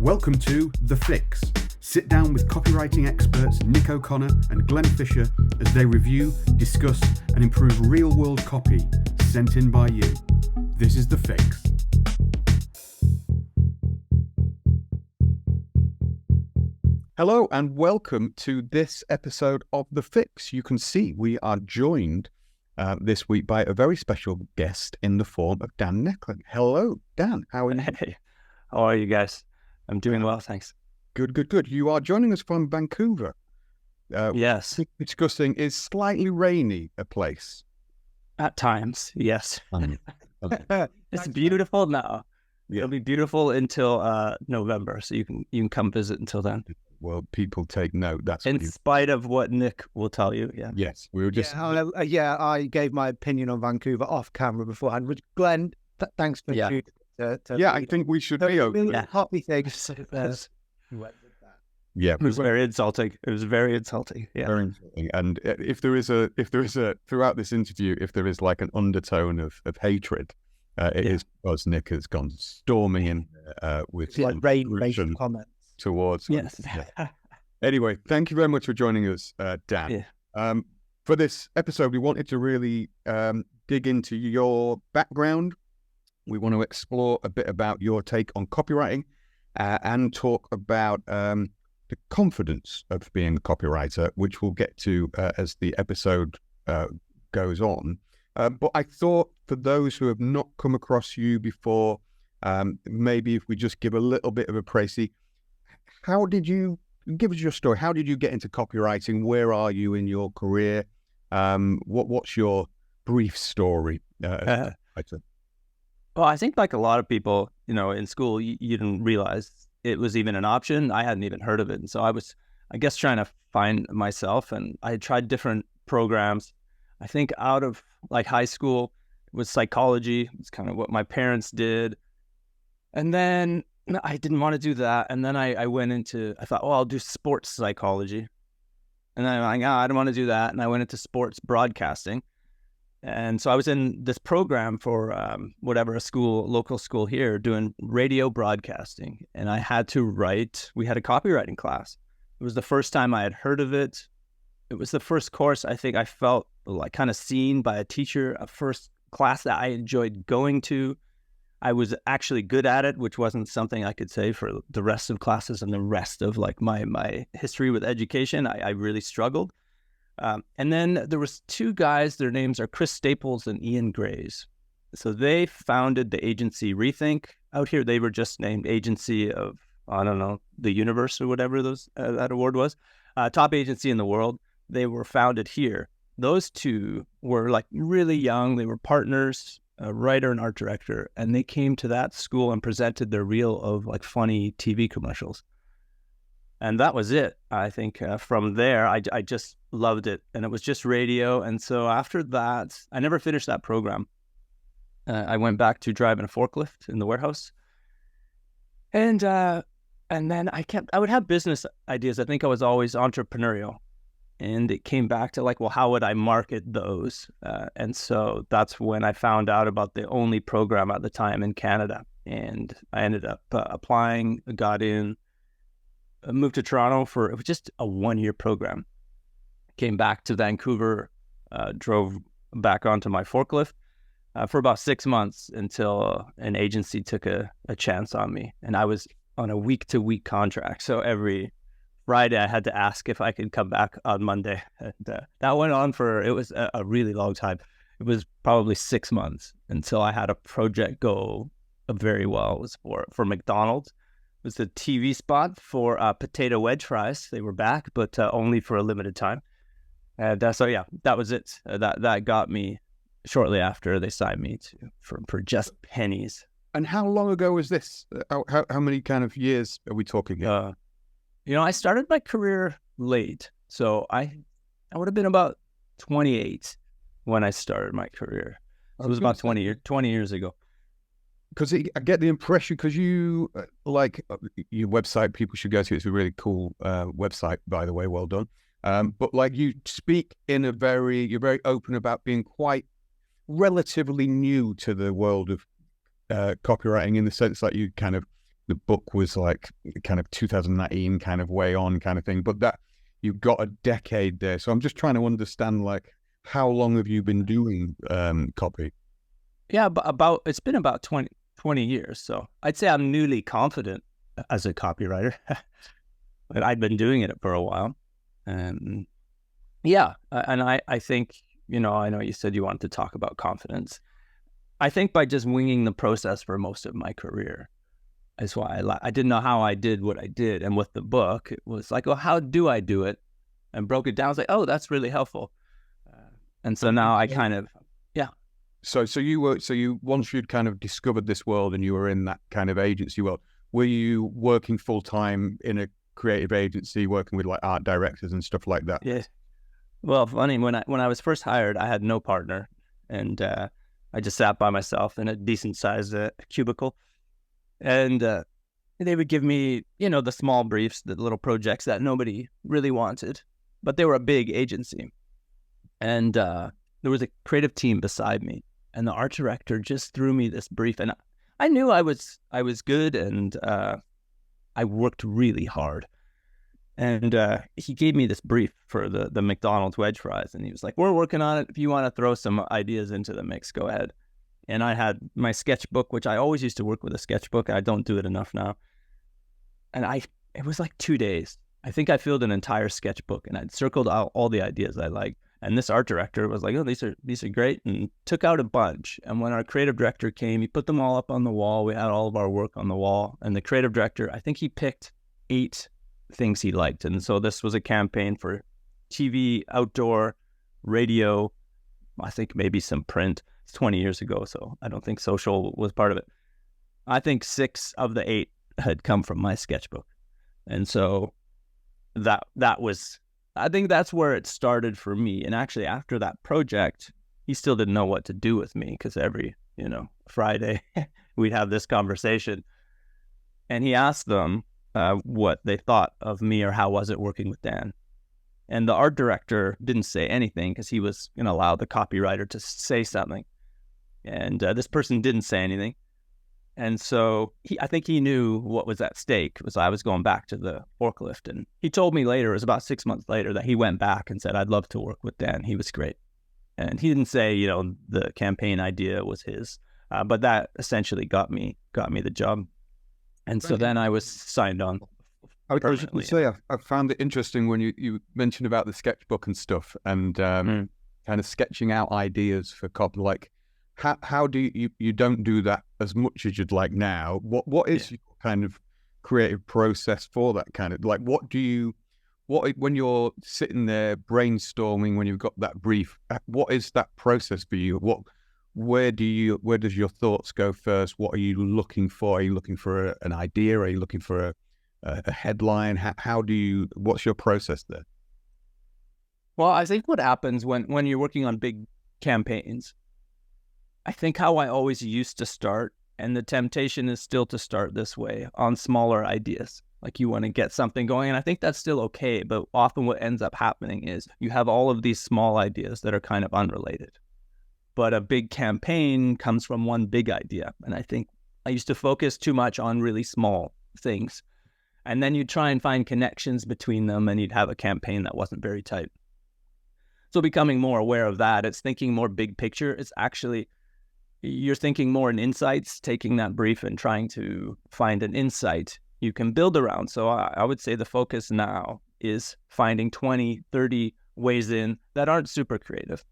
Welcome to The Fix. Sit down with copywriting experts Nick O'Connor and Glenn Fisher as they review, discuss, and improve real-world copy sent in by you. This is The Fix. Hello and welcome to this episode of The Fix. You can see we are joined this week by a very special guest in the form of Dan Nelken. Hello, Dan. How are you? Hey, how are you guys? I'm doing well, thanks. Good. You are joining us from Vancouver. Yes. Discussing is slightly rainy a place. At times, yes. It's beautiful now. Yeah. It'll be beautiful until November, so you can come visit until then. Well, people take note. That's in spite of what Nick will tell you. Yeah. Yes, we were just. I gave my opinion on Vancouver off camera beforehand. Which Glenn, thanks for you. I think we should be open. Happy things. Yeah, it was very insulting. Yeah, very insulting. And if there is a throughout this interview, if there is like an undertone of hatred, it is because Nick has gone storming in with like rain comments towards. Yes. Anyway, thank you very much for joining us, Dan. Yeah. For this episode, we wanted to really dig into your background. We want to explore a bit about your take on copywriting and talk about the confidence of being a copywriter, which we'll get to as the episode goes on. But I thought for those who have not come across you before, maybe if we just give a little bit of a précis, how did you, give us your story, how did you get into copywriting? Where are you in your career? What's your brief story? Well, I think like a lot of people, in school, you didn't realize it was even an option. I hadn't even heard of it. And so I was, I guess, trying to find myself. And I had tried different programs. I think out of like high school, it was psychology. It's kind of what my parents did. And then I didn't want to do that. And then I thought, I'll do sports psychology. And then I'm like, I don't want to do that. And I went into sports broadcasting. And so I was in this program for a local school here doing radio broadcasting. And I had to we had a copywriting class. It was the first time I had heard of it. It was the first course I think I felt like kind of seen by a teacher, a first class that I enjoyed going to. I was actually good at it, which wasn't something I could say for the rest of classes and the rest of like my history with education. I really struggled. And then there was two guys, their names are Chris Staples and Ian Grays. So they founded the agency Rethink out here. They were just named Agency of, I don't know, the Universe or whatever that award was. Top agency in the world. They were founded here. Those two were like really young. They were partners, a writer and art director. And they came to that school and presented their reel of like funny TV commercials. And that was it. I think from there, I just loved it. And it was just radio. And so after that, I never finished that program. I went back to driving a forklift in the warehouse. And then I would have business ideas. I think I was always entrepreneurial. And it came back to like, well, how would I market those? And so that's when I found out about the only program at the time in Canada. And I ended up applying, got in. I moved to Toronto it was just a 1-year program. Came back to Vancouver, drove back onto my forklift for about 6 months until an agency took a chance on me. And I was on a week-to-week contract. So every Friday I had to ask if I could come back on Monday. And that went on it was a really long time. It was probably 6 months until I had a project go very well. It was for McDonald's. It was a TV spot for potato wedge fries. They were back, but only for a limited time. And so, yeah, that was it. That got me shortly after they signed me for just pennies. And how long ago was this? How many kind of years are we talking here? I started my career late. So I would have been about 28 when I started my career. So it was about 20 years ago. Because I get the impression, because you, like your website, people should go to. It's a really cool website, by the way, well done. But like you speak you're very open about being quite relatively new to the world of copywriting, in the sense that you kind of the book was like kind of 2019 kind of way on kind of thing, but that you've got a decade there. So I'm just trying to understand, like, how long have you been doing copy? Yeah, but it's been about 20 years. So I'd say I'm newly confident as a copywriter, but I've been doing it for a while. And I think, I know you said you wanted to talk about confidence. I think by just winging the process for most of my career is why I didn't know how I did what I did. And with the book, it was like, well, how do I do it? And broke it down. I was like, oh, that's really helpful. And so now I kind of, So you once you'd kind of discovered this world and you were in that kind of agency world, were you working full time in a creative agency, working with like art directors and stuff like that? Yeah. Well, funny, when I was first hired, I had no partner, and I just sat by myself in a decent sized cubicle, and they would give me, the small briefs, the little projects that nobody really wanted, but they were a big agency, and there was a creative team beside me, and the art director just threw me this brief, and I knew I was good, and I worked really hard. And he gave me this brief for the McDonald's wedge fries, and he was like, we're working on it. If you want to throw some ideas into the mix, go ahead. And I had my sketchbook, which I always used to work with a sketchbook. I don't do it enough now. And it was like 2 days. I think I filled an entire sketchbook, and I'd circled out all the ideas I liked. And this art director was like, oh, these are great, and took out a bunch. And when our creative director came, he put them all up on the wall. We had all of our work on the wall. And the creative director, I think he picked 8 things he liked. And so this was a campaign for TV, outdoor, radio, I think maybe some print. It's 20 years ago, so I don't think social was part of it. I think 6 of the 8 had come from my sketchbook. And so that was, I think that's where it started for me. And actually after that project, he still didn't know what to do with me, because every, Friday we'd have this conversation. And he asked them what they thought of me, or how was it working with Dan. And the art director didn't say anything, because he was going to allow the copywriter to say something. And this person didn't say anything. And so I think he knew what was at stake, was I was going back to the forklift. And he told me later, it was about 6 months later, that he went back and said, I'd love to work with Dan. He was great. And he didn't say, the campaign idea was his, but that essentially got me the job. And so then I was signed on. I was just going to say, I found it interesting when you mentioned about the sketchbook and stuff, and kind of sketching out ideas for copy. Like, how do you don't do that as much as you'd like now? What is your kind of creative process for that kind of, like, when you're sitting there brainstorming, when you've got that brief, what is that process for you? Where does your thoughts go first? What are you looking for? Are you looking for an idea? Are you looking for a headline? What's your process there? Well, I think what happens when you're working on big campaigns, I think how I always used to start, and the temptation is still to start this way, on smaller ideas. Like, you want to get something going, and I think that's still okay. But often what ends up happening is you have all of these small ideas that are kind of unrelated. But a big campaign comes from one big idea. And I think I used to focus too much on really small things. And then you'd try and find connections between them, and you'd have a campaign that wasn't very tight. So becoming more aware of that, it's thinking more big picture. It's actually, you're thinking more in insights, taking that brief and trying to find an insight you can build around. So I would say the focus now is finding 20, 30 ways in that aren't super creative.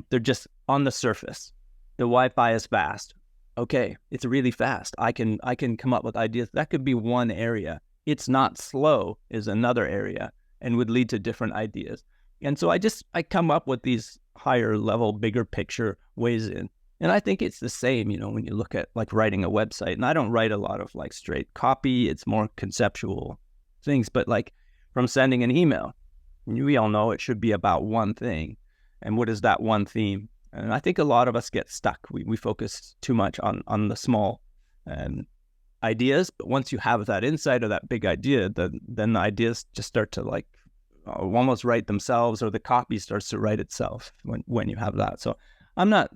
They're just on the surface. The Wi-Fi is fast. Okay, it's really fast. I can come up with ideas. That could be one area. It's not slow is another area, and would lead to different ideas. And so I come up with these higher level, bigger picture ways in. And I think it's the same, when you look at like writing a website. And I don't write a lot of like straight copy. It's more conceptual things. But like from sending an email, we all know it should be about one thing. And what is that one theme? And I think a lot of us get stuck. We focus too much on the small ideas. But once you have that insight or that big idea, then the ideas just start to like almost write themselves, or the copy starts to write itself when you have that. So I'm not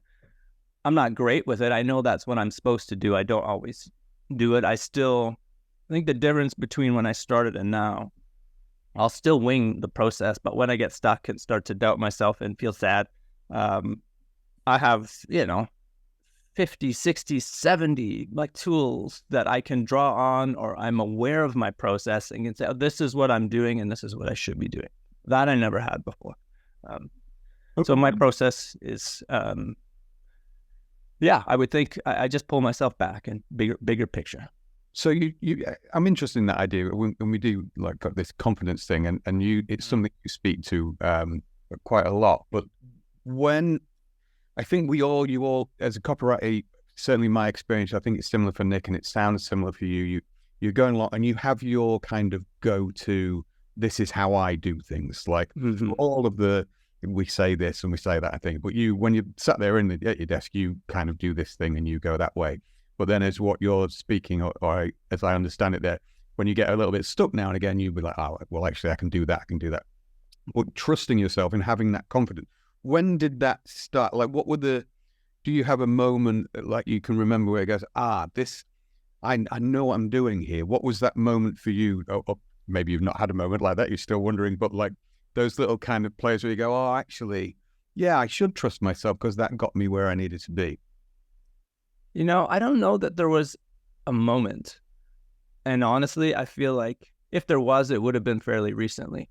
great with it. I know that's what I'm supposed to do. I don't always do it. I still I think the difference between when I started and now, I'll still wing the process, but when I get stuck and start to doubt myself and feel sad, I have, 50, 60, 70 like tools that I can draw on, or I'm aware of my process and can say, oh, this is what I'm doing and this is what I should be doing. That I never had before. So my process is, I would think I just pull myself back and bigger picture. So I'm interested in that idea when we do like got this confidence thing, and it's something you speak to quite a lot. But when I think you all as a copywriter, certainly my experience, I think it's similar for Nick, and it sounds similar for you. You're going along and you have your kind of go-to. This is how I do things. Like all of we say this and we say that, I think. But when you sat there at your desk, you kind of do this thing and you go that way. But then as what you're speaking, or as I understand it there, when you get a little bit stuck now and again, you'll be like, oh, well, actually, I can do that. But trusting yourself and having that confidence. When did that start? Like, do you have a moment like you can remember where it goes, I know what I'm doing here. What was that moment for you? Or maybe you've not had a moment like that. You're still wondering, but like those little kind of plays where you go, oh, actually, yeah, I should trust myself because that got me where I needed to be. I don't know that there was a moment. And honestly, I feel like if there was, it would have been fairly recently.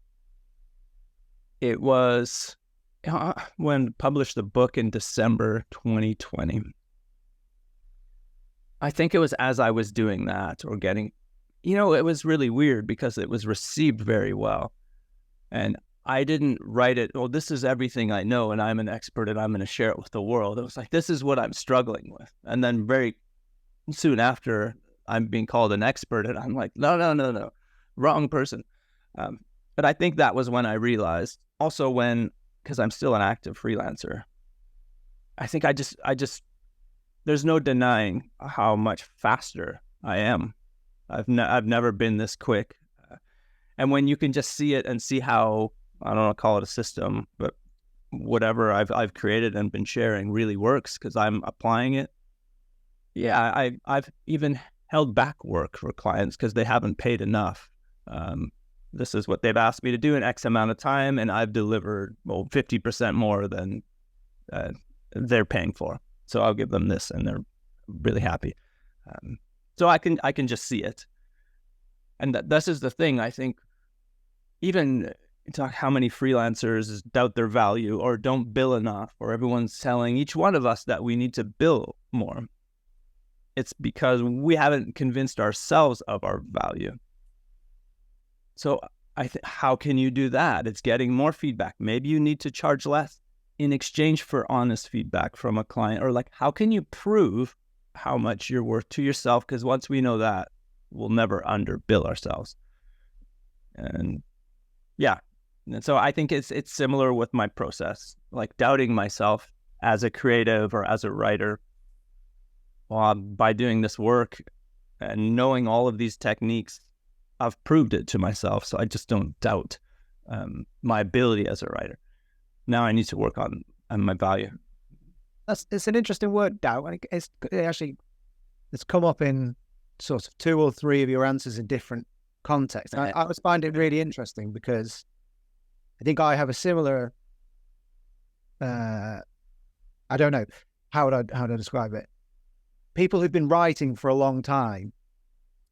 It was when I published the book in December 2020. I think it was as I was doing that or getting, it was really weird because it was received very well. And I didn't write it, oh, this is everything I know and I'm an expert and I'm going to share it with the world. It was like, this is what I'm struggling with. And then very soon after, I'm being called an expert and I'm like, no, wrong person. But I think that was when I realized also because I'm still an active freelancer, I think I just, there's no denying how much faster I am. I've never been this quick. And when you can just see it and see how, I don't want to call it a system, but whatever I've created and been sharing really works because I'm applying it. Yeah, I've even held back work for clients because they haven't paid enough. This is what they've asked me to do in X amount of time, and I've delivered 50% more than they're paying for. So I'll give them this, and they're really happy. So I can just see it, and this is the thing. I think even talk how many freelancers doubt their value or don't bill enough, or everyone's telling each one of us that we need to bill more. It's because we haven't convinced ourselves of our value. So how can you do that? It's getting more feedback. Maybe you need to charge less in exchange for honest feedback from a client, or like, how can you prove how much you're worth to yourself? Because once we know that, we'll never underbill ourselves. And yeah. And so I think it's similar with my process, like doubting myself as a creative or as a writer. Well, by doing this work and knowing all of these techniques, I've proved it to myself. So I just don't doubt my ability as a writer. Now I need to work on my value. It's an interesting word, doubt. It's come up in sort of 2 or 3 of your answers in different contexts. And I was finding it really interesting because I think I have a similar, I don't know, how would I describe it? People who've been writing for a long time,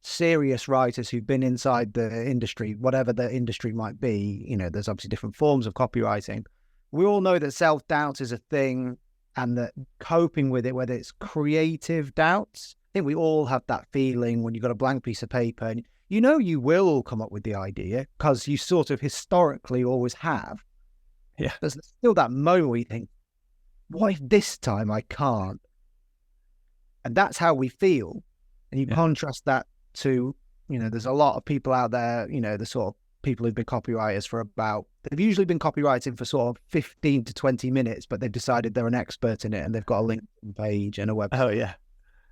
serious writers who've been inside the industry, whatever the industry might be, there's obviously different forms of copywriting. We all know that self-doubt is a thing and that coping with it, whether it's creative doubts, I think we all have that feeling when you've got a blank piece of paper and you will come up with the idea because you sort of historically always have. Yeah. There's still that moment where you think, what if this time I can't? And that's how we feel. And you contrast that to, there's a lot of people out there, the sort of people who've been copywriters they've usually been copywriting for sort of 15 to 20 minutes, but they've decided they're an expert in it and they've got a LinkedIn page and a website. Oh, yeah.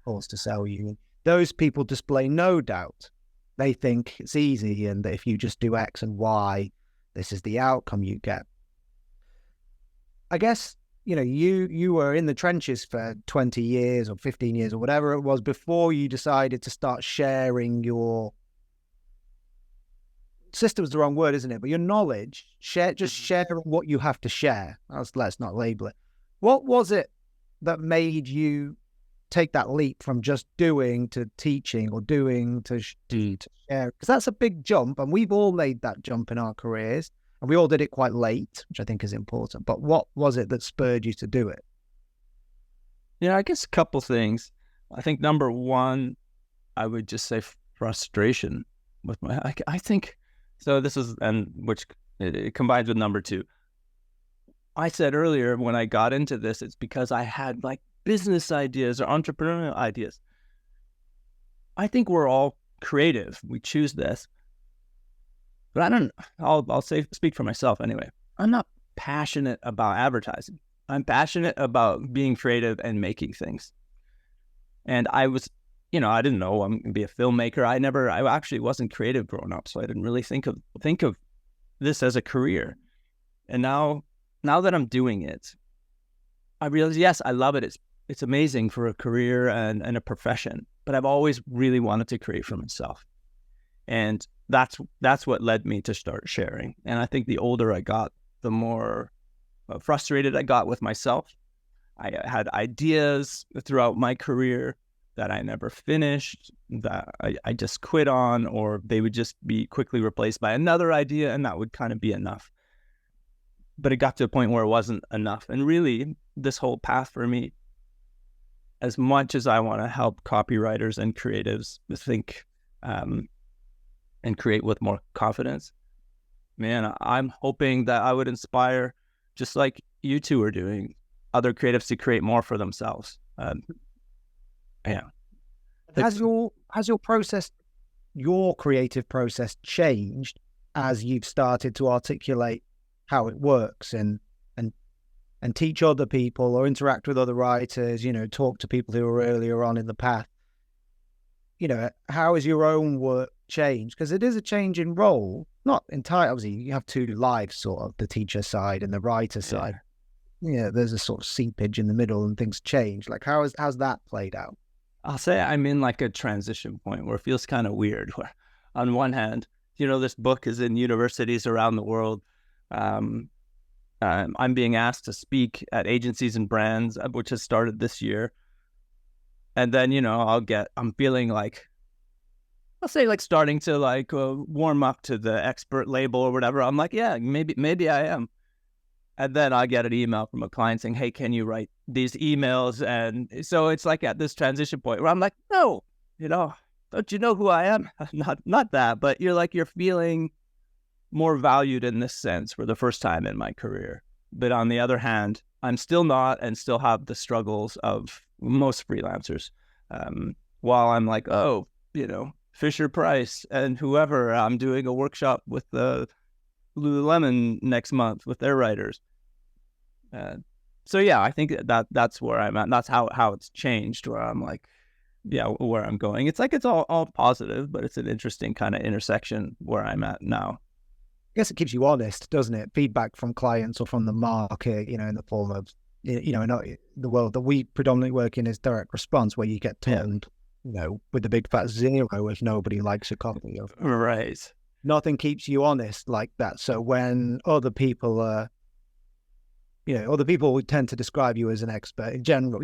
Course to sell you. Those people display no doubt. They think it's easy and that if you just do X and Y, this is the outcome you get. I guess, you were in the trenches for 20 years or 15 years or whatever it was before you decided to start sharing your system's the wrong word, isn't it? But your knowledge, share what you have to share. Let's not label it. What was it that made you take that leap from just doing to teaching, or doing to share? Because that's a big jump, and we've all made that jump in our careers, and we all did it quite late, which I think is important. But what was it that spurred you to do it? Yeah, I guess a couple things. I think number one, I would just say frustration with I think, so this is, and which it combines with number two. I said earlier, when I got into this, it's because I had like business ideas or entrepreneurial ideas. I think we're all creative. We choose this. But I'll speak for myself anyway. I'm not passionate about advertising. I'm passionate about being creative and making things. And I was, I didn't know I'm going to be a filmmaker. I actually wasn't creative growing up, so I didn't really think of this as a career. And now that I'm doing it, I realize, yes, I love it. It's amazing for a career and a profession, but I've always really wanted to create for myself. And that's what led me to start sharing. And I think the older I got, the more frustrated I got with myself. I had ideas throughout my career that I never finished, that I just quit on, or they would just be quickly replaced by another idea, and that would kind of be enough. But it got to a point where it wasn't enough. And really, this whole path for me, as much as I want to help copywriters and creatives think and create with more confidence, man, I'm hoping that I would inspire, just like you two are doing, other creatives to create more for themselves. Yeah. Has your process, your creative process, changed as you've started to articulate how it works and teach other people, or interact with other writers, talk to people who are earlier on in the path? How has your own work changed? Because it is a change in role, not entirely. Obviously, you have two lives, sort of, the teacher side and the writer side. Yeah, there's a sort of seepage in the middle, and things change. Like, how's that played out? I'll say I'm in like a transition point where it feels kind of weird. Where, on one hand, this book is in universities around the world. I'm being asked to speak at agencies and brands, which has started this year. And then, I'm feeling like, I'll say like starting to like warm up to the expert label or whatever. I'm like, yeah, maybe I am. And then I get an email from a client saying, hey, can you write these emails? And so it's like at this transition point where I'm like, no, don't you know who I am? Not that, but you're feeling more valued in this sense for the first time in my career. But on the other hand, I'm still not, and still have the struggles of most freelancers. While I'm like, Fisher Price and whoever, I'm doing a workshop with the Lululemon next month with their writers. So yeah, I think that's where I'm at. That's how it's changed, where I'm like, yeah, where I'm going. It's like, it's all positive, but it's an interesting kind of intersection where I'm at now. I guess it keeps you honest, doesn't it? Feedback from clients or from the market, in the form of, in the world that we predominantly work in is direct response, where you get told, with the big fat zero if nobody likes a copy of. Right. Nothing keeps you honest like that. So when other people other people would tend to describe you as an expert in general.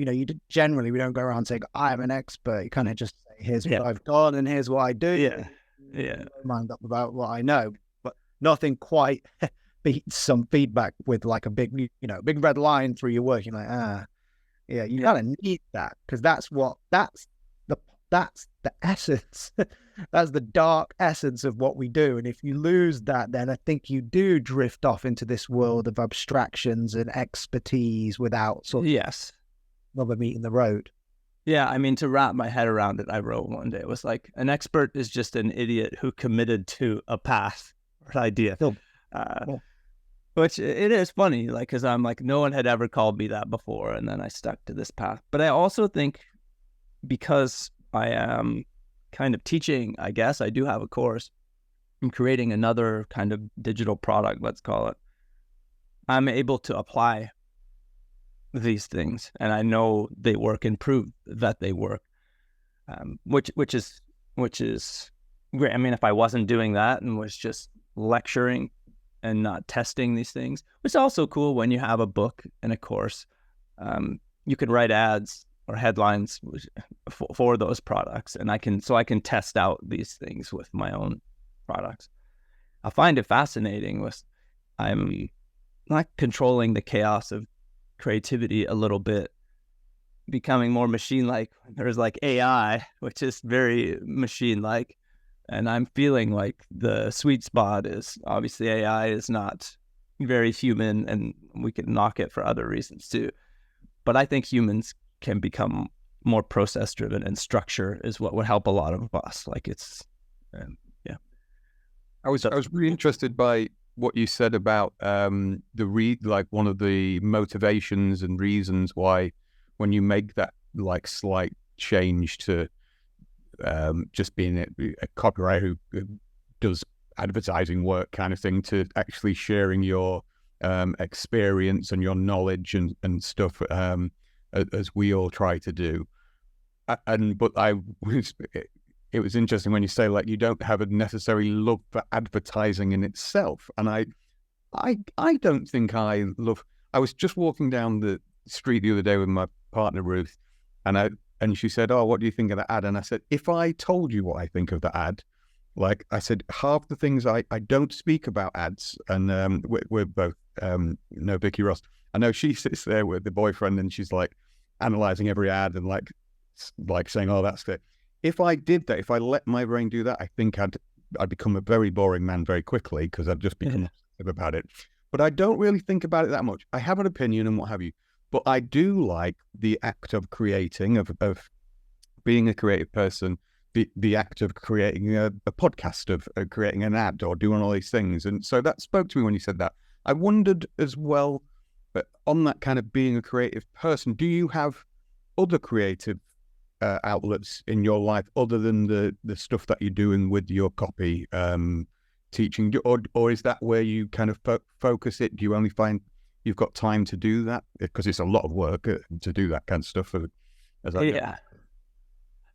Generally, we don't go around saying, I'm an expert. You kind of just say, here's what I've done and here's what I do. Yeah. Mind up about what I know. But nothing quite beats some feedback with like a big, big red line through your work. You're like, you kind of need that, because that's the essence. That's the dark essence of what we do. And if you lose that, then I think you do drift off into this world of abstractions and expertise without sort of rubber meat in the road. Yeah, I mean, to wrap my head around it, I wrote one day, it was like, an expert is just an idiot who committed to a path or idea. Which it is funny, like, because I'm like, no one had ever called me that before, and then I stuck to this path. But I also think, because I am kind of teaching, I guess, I do have a course, I'm creating another kind of digital product, let's call it. I'm able to apply these things, and I know they work and prove that they work, which is great. I mean, if I wasn't doing that and was just lecturing and not testing these things, which is also cool when you have a book and a course. You can write ads or headlines for those products, and I can test out these things with my own products. I find it fascinating I'm not controlling the chaos of creativity a little bit, becoming more machine-like. There's like AI, which is very machine-like, and I'm feeling like the sweet spot is obviously AI is not very human, and we can knock it for other reasons too. But I think humans can become more process-driven, and structure is what would help a lot of us. Like it's, yeah. I was really interested by what you said about like one of the motivations and reasons why when you make that like slight change to just being a copywriter who does advertising work kind of thing to actually sharing your experience and your knowledge and stuff as we all try to do. It was interesting when you say like you don't have a necessary love for advertising in itself, and I don't think I love. I was just walking down the street the other day with my partner Ruth, and she said, "Oh, what do you think of the ad?" And I said, "If I told you what I think of the ad, like I said, half the things I don't speak about ads, and we're both no Vicky Ross. I know she sits there with the boyfriend and she's like analyzing every ad and like saying, oh, that's it. If I did that, if I let my brain do that, I think I'd become a very boring man very quickly because I'd just become obsessive about it. But I don't really think about it that much. I have an opinion and what have you, but I do like the act of creating, of being a creative person, the act of creating a podcast, of creating an ad or doing all these things. And so that spoke to me when you said that. I wondered as well, on that kind of being a creative person, do you have other creative outlets in your life other than the stuff that you're doing with your copy teaching, or is that where you kind of focus it? Do you only find you've got time to do that? Because it's a lot of work to do that kind of stuff.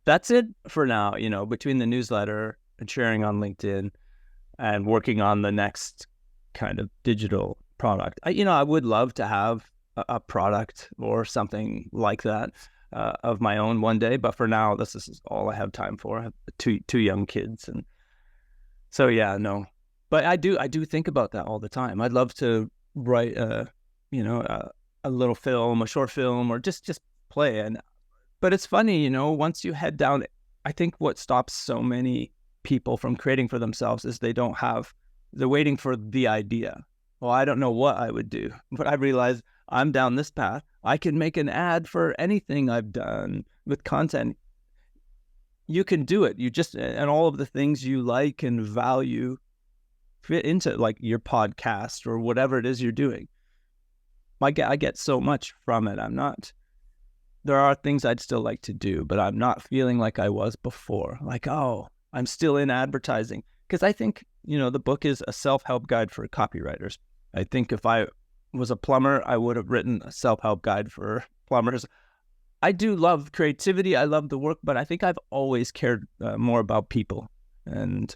That's it for now, between the newsletter and sharing on LinkedIn and working on the next kind of digital product. I would love to have a product or something like that of my own one day, but for now, this is all I have time for. I have two young kids, and so no. But I do think about that all the time. I'd love to write a little film, a short film, or just play. But it's funny, once you head down, I think what stops so many people from creating for themselves is they're waiting for the idea. Well, I don't know what I would do, but I realize I'm down this path. I can make an ad for anything I've done with content. You can do it. And all of the things you like and value fit into like your podcast or whatever it is you're doing. I get so much from it. There are things I'd still like to do, but I'm not feeling like I was before. Like, oh, I'm still in advertising. Because I think, the book is a self-help guide for copywriters. I think if I was a plumber, I would have written a self-help guide for plumbers. I do love creativity. I love the work, but I think I've always cared more about people. And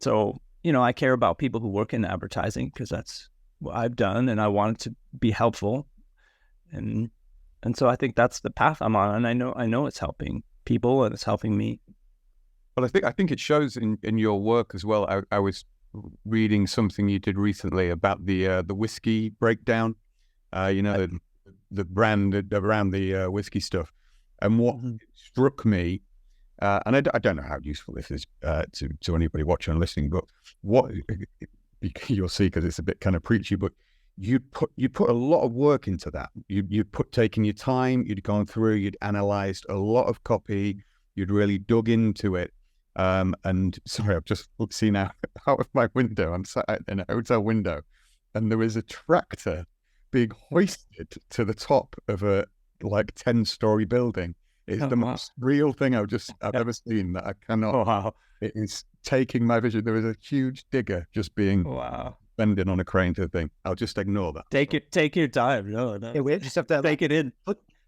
so, I care about people who work in advertising because that's what I've done, and I want it to be helpful. And so I think that's the path I'm on, and I know it's helping people and it's helping me. Well, I think it shows in your work as well. I was reading something you did recently about the whiskey breakdown, the brand around the whiskey stuff, and what struck me, and I don't know how useful this is to anybody watching and listening, but what you'll see, because it's a bit kind of preachy, but you put a lot of work into that. You'd taking your time, you'd gone through, you'd analyzed a lot of copy, you'd really dug into it. And sorry, I've just seen out of my window. I'm sat in a hotel window, and there is a tractor being hoisted to the top of a 10-story building. It's the most real thing I've ever seen that I cannot. Oh, wow. It is taking my vision. There is a huge digger just being bending on a crane to the thing. I'll just ignore that. Take your time. No, we just have to take it in.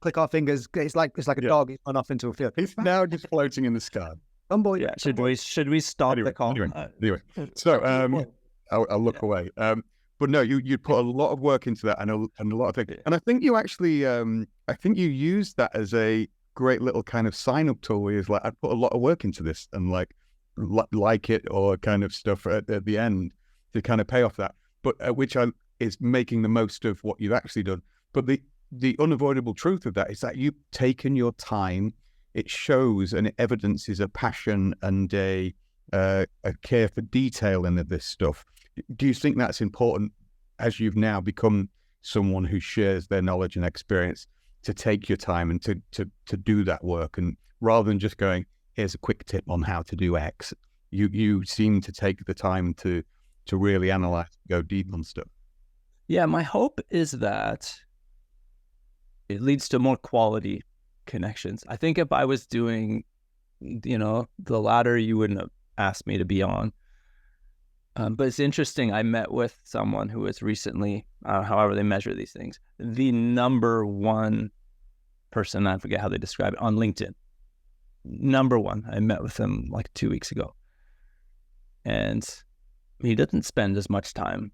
Click our fingers. It's like a dog. He's gone off into a field. He's now just floating in the sky. Should we stop the call? Anyway, so I'll look away. But no, you put a lot of work into that and a lot of things. And I think you actually, I think you used that as a great little kind of sign up tool where it's like, I put a lot of work into this and like it or kind of stuff at the end to kind of pay off that. But which is making the most of what you've actually done. But the unavoidable truth of that is that you've taken your time. It shows and it evidences a passion and a care for detail in this stuff. Do you think that's important as you've now become someone who shares their knowledge and experience to take your time and to do that work, and rather than just going, here's a quick tip on how to do X, you seem to take the time to really analyze, go deep on stuff? Yeah, my hope is that it leads to more quality connections. I think if I was doing, the latter, you wouldn't have asked me to be on. But it's interesting. I met with someone who was recently, however they measure these things, the number one person, I forget how they describe it, on LinkedIn. Number one. I met with him like 2 weeks ago. And he doesn't spend as much time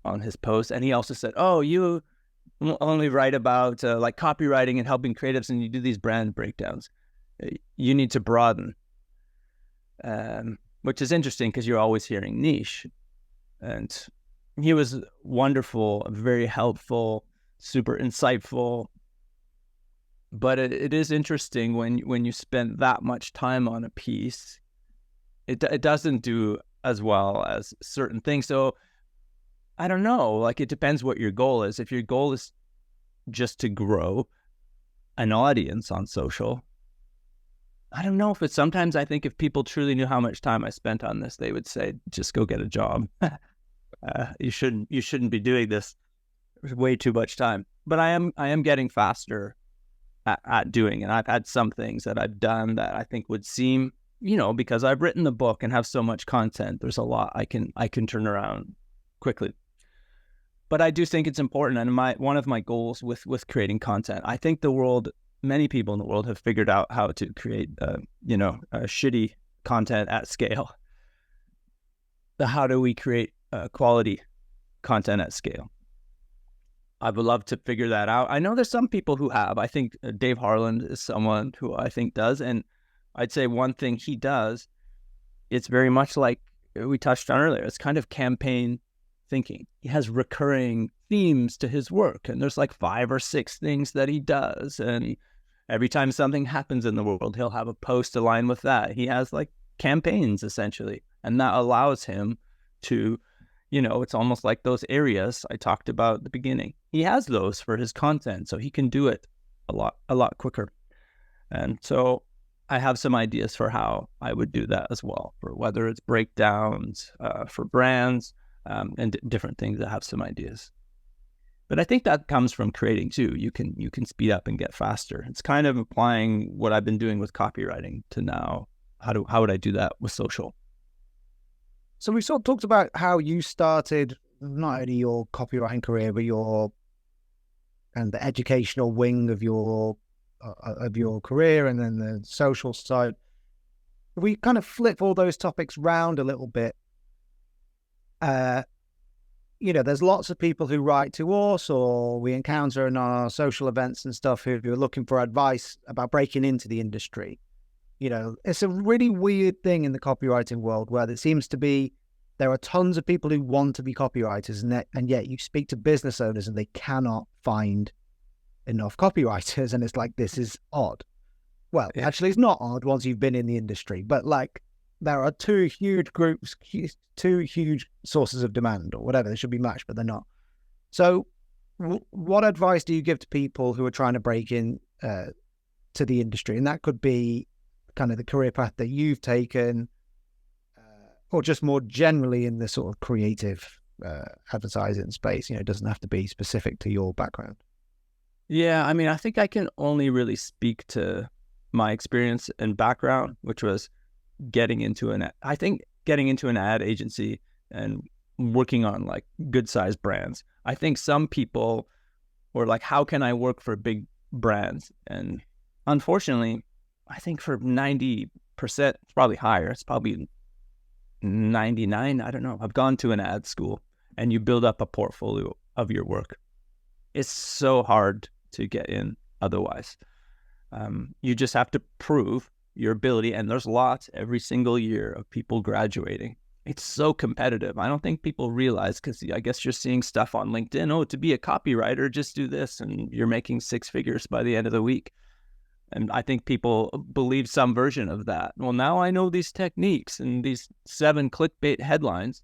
on his posts. And he also said, oh, you only write about like copywriting and helping creatives, and you do these brand breakdowns. You need to broaden. Which is interesting because you're always hearing niche. And he was wonderful, very helpful, super insightful. But it is interesting when you spend that much time on a piece, it doesn't do as well as certain things. So I don't know, like it depends what your goal is. If your goal is just to grow an audience on social, I don't know if it's, sometimes I think if people truly knew how much time I spent on this, they would say, just go get a job. You shouldn't be doing this. There's way too much time. But I am getting faster at doing it. I've had some things that I've done that I think would seem, because I've written the book and have so much content, there's a lot I can turn around quickly. But I do think it's important. And one of my goals with creating content, I think many people in the world have figured out how to create, shitty content at scale. How do we create quality content at scale? I would love to figure that out. I know there's some people who have. I think Dave Harland is someone who I think does. And I'd say one thing he does, it's very much like we touched on earlier. It's kind of campaign thinking. He has recurring themes to his work. And there's like 5 or 6 things that he does. And every time something happens in the world, he'll have a post aligned with that. He has like campaigns essentially. And that allows him to, it's almost like those areas I talked about at the beginning. He has those for his content, so he can do it a lot quicker. And so I have some ideas for how I would do that as well, for whether it's breakdowns for brands and different things. I have some ideas. But I think that comes from creating too. You can speed up and get faster. It's kind of applying what I've been doing with copywriting to now. How would I do that with social? So we sort of talked about how you started not only your copywriting career, but your and the educational wing of your career, and then the social side. If we kind of flip all those topics round a little bit, there's lots of people who write to us or we encounter in our social events and stuff who are looking for advice about breaking into the industry. It's a really weird thing in the copywriting world where there seems to be, there are tons of people who want to be copywriters, and yet you speak to business owners and they cannot find enough copywriters. And it's like, this is odd. Well, actually, it's not odd once you've been in the industry, but like there are 2 huge groups, 2 huge sources of demand or whatever. They should be matched, but they're not. So what advice do you give to people who are trying to break in to the industry? And that could be kind of the career path that you've taken, or just more generally in the sort of creative advertising space. It doesn't have to be specific to your background. Yeah, I mean, I think I can only really speak to my experience and background, which was getting into an ad agency and working on like good sized brands. I think some people were like, how can I work for big brands? And unfortunately, I think for 90%, it's probably higher. It's probably 99, I don't know, have gone to an ad school and you build up a portfolio of your work. It's so hard to get in otherwise. You just have to prove your ability, and there's lots every single year of people graduating. It's so competitive. I don't think people realize, because I guess you're seeing stuff on LinkedIn. Oh, to be a copywriter, just do this, and you're making 6 figures by the end of the week. And I think people believe some version of that. Well, now I know these techniques and these 7 clickbait headlines,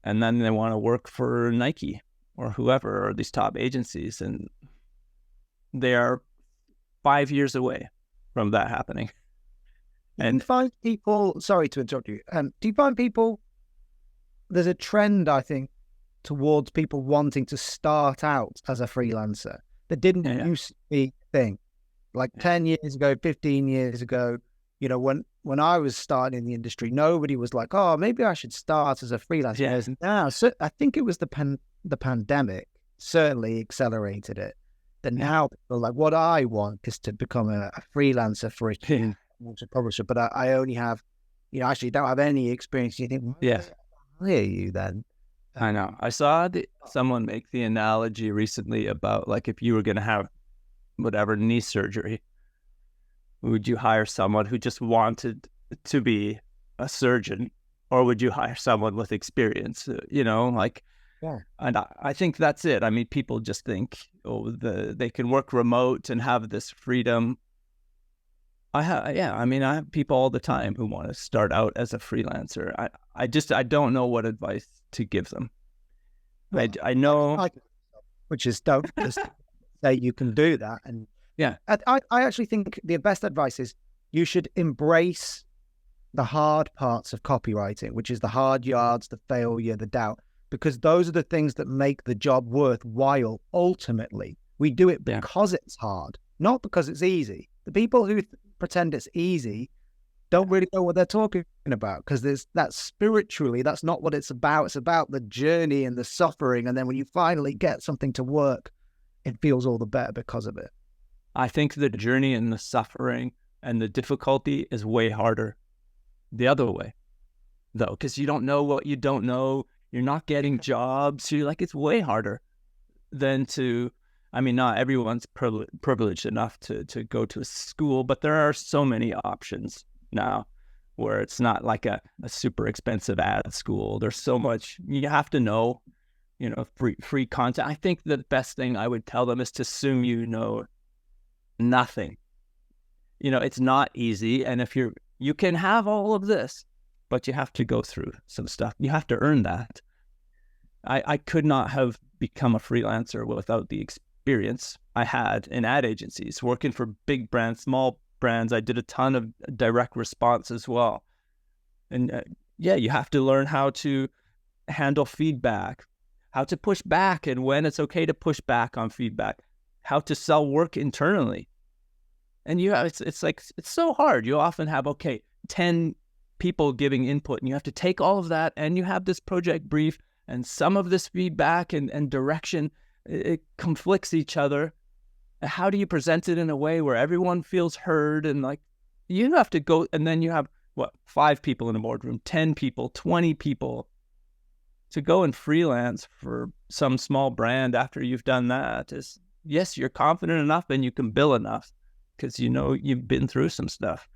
and then they want to work for Nike or whoever, or these top agencies, and they are 5 years away from that happening. And find people, sorry to interrupt you, do you find people, there's a trend, I think, towards people wanting to start out as a freelancer that didn't used to be a thing. Like 10 years ago, 15 years ago, you know, when I was starting in the industry, nobody was like, oh, maybe I should start as a freelancer. Yeah. Now, so I think it was the pandemic certainly accelerated it. That now people are like, what I want is to become a freelancer for a publisher, but I only have, you know, actually don't have any experience. You think, why are you then? I know. I saw someone make the analogy recently about, like, if you were going to have whatever knee surgery, would you hire someone who just wanted to be a surgeon, or would you hire someone with experience? You know, like, and I think that's it. I mean, people just think, oh, they can work remote and have this freedom. I have people all the time who want to start out as a freelancer. I don't know what advice to give them. I know, which is don't just say you can do that. And I actually think the best advice is you should embrace the hard parts of copywriting, which is the hard yards, the failure, the doubt, because those are the things that make the job worthwhile. Ultimately, we do it because it's hard, not because it's easy. The people who pretend it's easy don't really know what they're talking about, because that's spiritually, that's not what it's about. It's about the journey and the suffering. And then when you finally get something to work, it feels all the better because of it. I think the journey and the suffering and the difficulty is way harder the other way, though, because you don't know what you don't know. You're not getting jobs. So you're like, it's way harder than to, I mean, not everyone's privileged enough to go to a school, but there are so many options now where it's not like a super expensive ad school. There's so much, you have to know, you know, free content. I think the best thing I would tell them is to assume you know nothing. You know, it's not easy. And if you can have all of this, but you have to go through some stuff. You have to earn that. I could not have become a freelancer without the experience I had in ad agencies, working for big brands, small brands. I did a ton of direct response as well. And you have to learn how to handle feedback, how to push back and when it's okay to push back on feedback, how to sell work internally. And it's like, it's so hard. You often have, 10 people giving input, and you have to take all of that, and you have this project brief, and some of this feedback and direction, it conflicts each other. How do you present it in a way where everyone feels heard? And like, you have to go, and then you have 5 people in a boardroom, 10 people, 20 people to go and freelance for some small brand. After you've done that, is, yes, you're confident enough and you can bill enough because you know you've been through some stuff.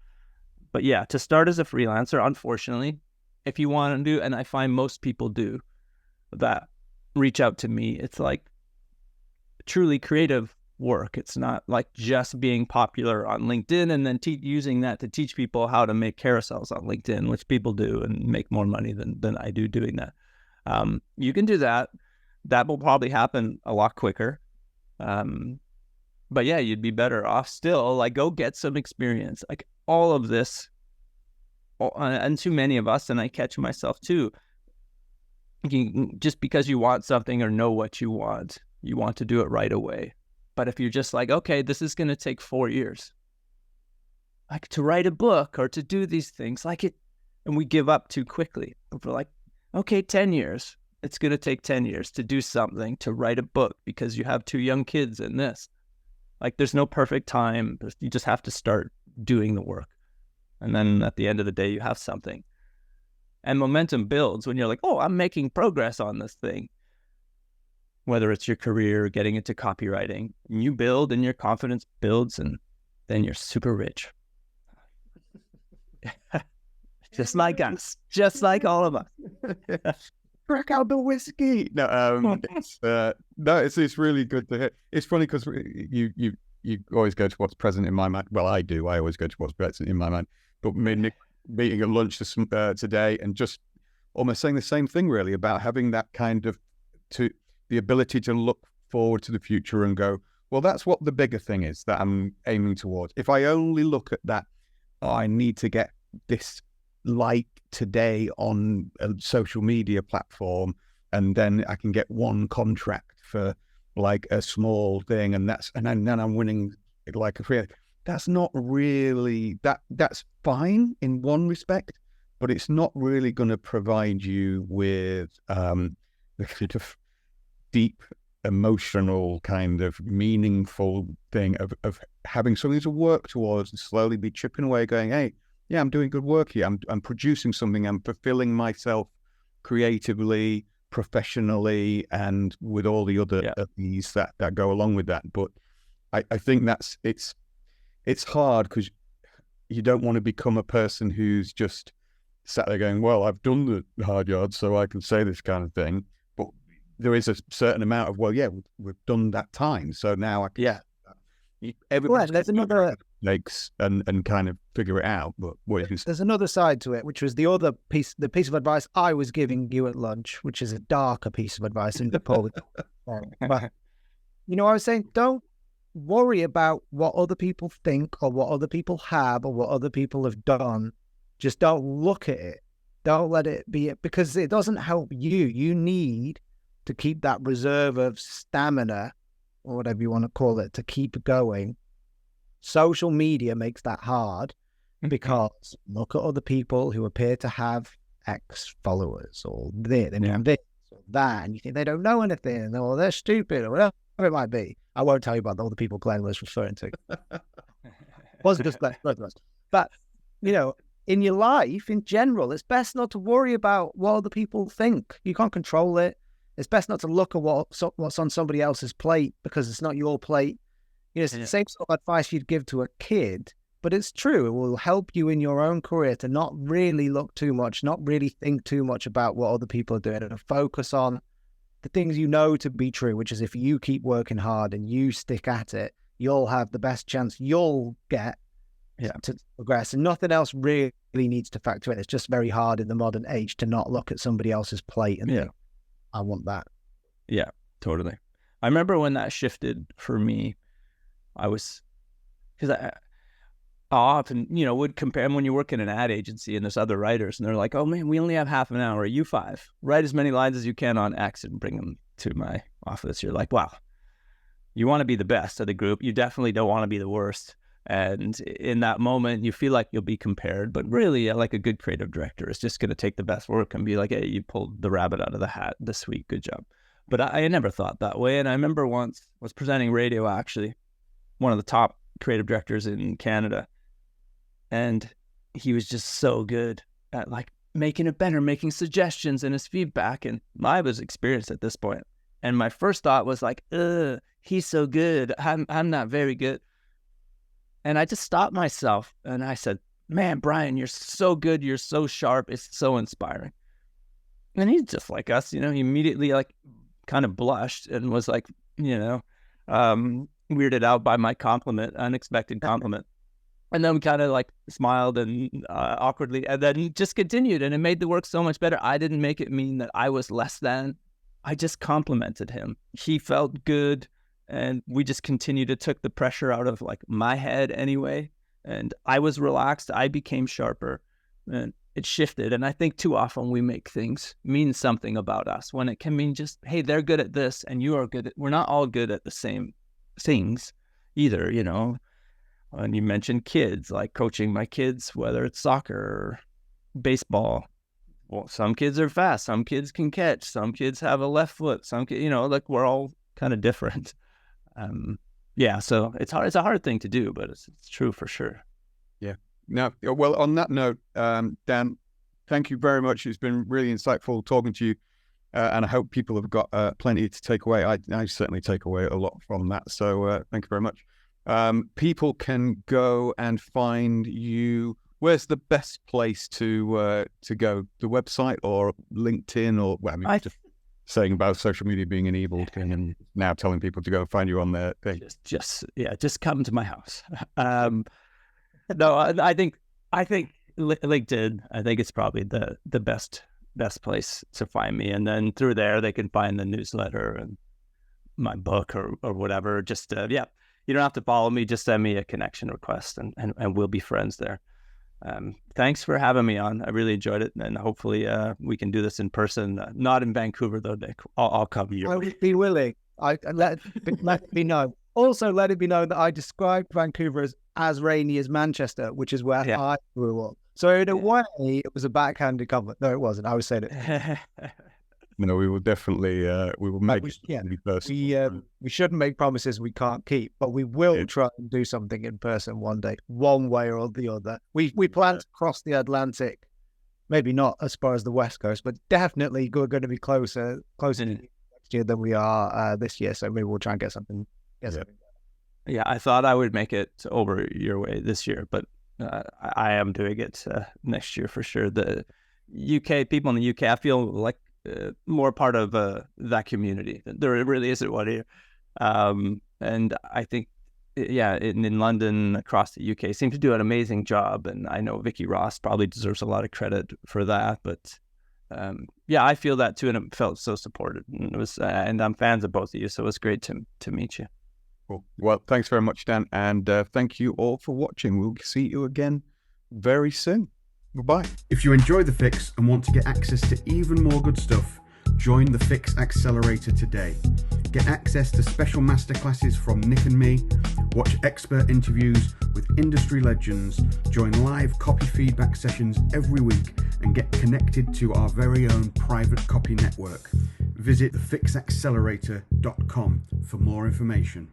But yeah, to start as a freelancer, unfortunately, if you want to do, and I find most people do that, reach out to me. It's like truly creative work. It's not like just being popular on LinkedIn and then using that to teach people how to make carousels on LinkedIn, which people do and make more money than I do doing that. You can do that. That will probably happen a lot quicker. But yeah, you'd be better off still, like, go get some experience. Like, all of this, and too many of us, and I catch myself too, just because you want something or know what you want to do it right away. But if you're just like, okay, this is going to take 4 years, like to write a book or to do these things, like it, and we give up too quickly. We're like, okay, 10 years. It's going to take 10 years to do something, to write a book because you have 2 young kids in this. Like, there's no perfect time. You just have to start doing the work. And then at the end of the day, you have something. And momentum builds when you're like, oh, I'm making progress on this thing. Whether it's your career or getting into copywriting, you build and your confidence builds, and then you're super rich. Just like us, just like all of us. Crack out the whiskey. No, it's really good to hear. It's funny because you always go to what's present in my mind. Well, I do. I always go to what's present in my mind. But me meeting at lunch today and just almost saying the same thing, really, about having that kind of the ability to look forward to the future and go, well, that's what the bigger thing is that I'm aiming towards. If I only look at that, I need to get this like today on a social media platform, and then I can get one contract for like a small thing, and then I'm winning like a free. That's not really that's fine in one respect, but it's not really going to provide you with the kind of deep emotional kind of meaningful thing of having something to work towards and slowly be chipping away, going, hey, yeah, I'm doing good work here. I'm producing something. I'm fulfilling myself creatively, professionally, and with all the other these that go along with that. But I think it's hard because you don't want to become a person who's just sat there going, well, I've done the hard yards, so I can say this kind of thing. But there is a certain amount of, well, yeah, we've done that time, so now I can. Yeah. Everybody there's another makes and kind of figure it out. But there's another side to it, which was the piece of advice I was giving you at lunch, which is a darker piece of advice. And Paul, but, I was saying, don't worry about what other people think or what other people have or what other people have done. Just don't look at it. Don't let it be it, because it doesn't help you. You need to keep that reserve of stamina, or whatever you want to call it, to keep going. Social media makes that hard because look at other people who appear to have X followers or this or that, and you think they don't know anything or they're stupid or whatever it might be. I won't tell you about all the people Glenn was referring to. Wasn't just Glenn, both of us. But, in your life, in general, it's best not to worry about what other people think. You can't control it. It's best not to look at what's on somebody else's plate because it's not your plate. It's the same sort of advice you'd give to a kid, but it's true. It will help you in your own career to not really look too much, not really think too much about what other people are doing, and focus on the things you know to be true, which is if you keep working hard and you stick at it, you'll have the best chance you'll get to progress. And nothing else really needs to factor in. It's just very hard in the modern age to not look at somebody else's plate and think, I want that. Yeah, totally. I remember when that shifted for me, because I often, would compare when you work in an ad agency and there's other writers and they're like, oh man, we only have half an hour. You 5, write as many lines as you can on X and bring them to my office. You're like, wow, you want to be the best of the group. You definitely don't want to be the worst. And in that moment, you feel like you'll be compared, but really, like a good creative director is just going to take the best work and be like, hey, you pulled the rabbit out of the hat this week. Good job. But I never thought that way. And I remember once I was presenting radio, actually, one of the top creative directors in Canada. And he was just so good at like making it better, making suggestions and his feedback. And I was experienced at this point. And my first thought was like, he's so good. I'm not very good. And I just stopped myself and I said, man, Brian, you're so good. You're so sharp. It's so inspiring. And he's just like us, he immediately like kind of blushed and was like, weirded out by my compliment, unexpected compliment. And then we kind of like smiled and awkwardly, and then just continued, and it made the work so much better. I didn't make it mean that I was less than. I just complimented him. He felt good, and we just continued. It took the pressure out of like my head anyway, and I was relaxed. I became sharper, and it shifted. And I think too often we make things mean something about us when it can mean just, hey, they're good at this, and you are good at. We're not all good at the same things either, And you mentioned kids, like coaching my kids, whether it's soccer or baseball. Well, some kids are fast, some kids can catch, some kids have a left foot, some kids, like we're all kind of different. So it's hard. It's a hard thing to do, but it's true for sure. Yeah. Now, well, on that note, Dan, thank you very much. It's been really insightful talking to you. And I hope people have got plenty to take away. I certainly take away a lot from that. So thank you very much. People can go and find you. Where's the best place to go? The website or LinkedIn or just saying about social media being an evil thing and now telling people to go find you on there. Just come to my house. No, I think LinkedIn. I think it's probably the best place to find me, and then through there they can find the newsletter and my book or whatever. Just you don't have to follow me. Just send me a connection request, and we'll be friends there. Thanks for having me on. I really enjoyed it, and hopefully we can do this in person. Not in Vancouver though, Nick. I'll come here. I would be willing. Let it be known. Also, let it be known that I described Vancouver as rainy as Manchester, which is where I grew up. So in a way, it was a backhanded compliment. No, it wasn't. I was saying it. No, we will definitely we will make it first. We shouldn't make promises we can't keep, but we will try and do something in person one day, one way or the other. We plan to cross the Atlantic, maybe not as far as the West Coast, but definitely we're going to be closer next year than we are this year. So maybe we'll try and get something. Yeah, I thought I would make it over your way this year, but I am doing it next year for sure. The UK people in the UK, I feel like more part of that community. There really isn't one here, and I think in London, across the UK, seem to do an amazing job. And I know Vicky Ross probably deserves a lot of credit for that. But I feel that too, and I felt so supported. And it was, and I'm fans of both of you, so it was great to meet you. Cool. Well, thanks very much, Dan, and thank you all for watching. We'll see you again very soon. Bye-bye. If you enjoy The Fix and want to get access to even more good stuff, join the Fix Accelerator today. Get access to special masterclasses from Nick and me, watch expert interviews with industry legends, join live copy feedback sessions every week, and get connected to our very own private copy network. Visit thefixaccelerator.com for more information.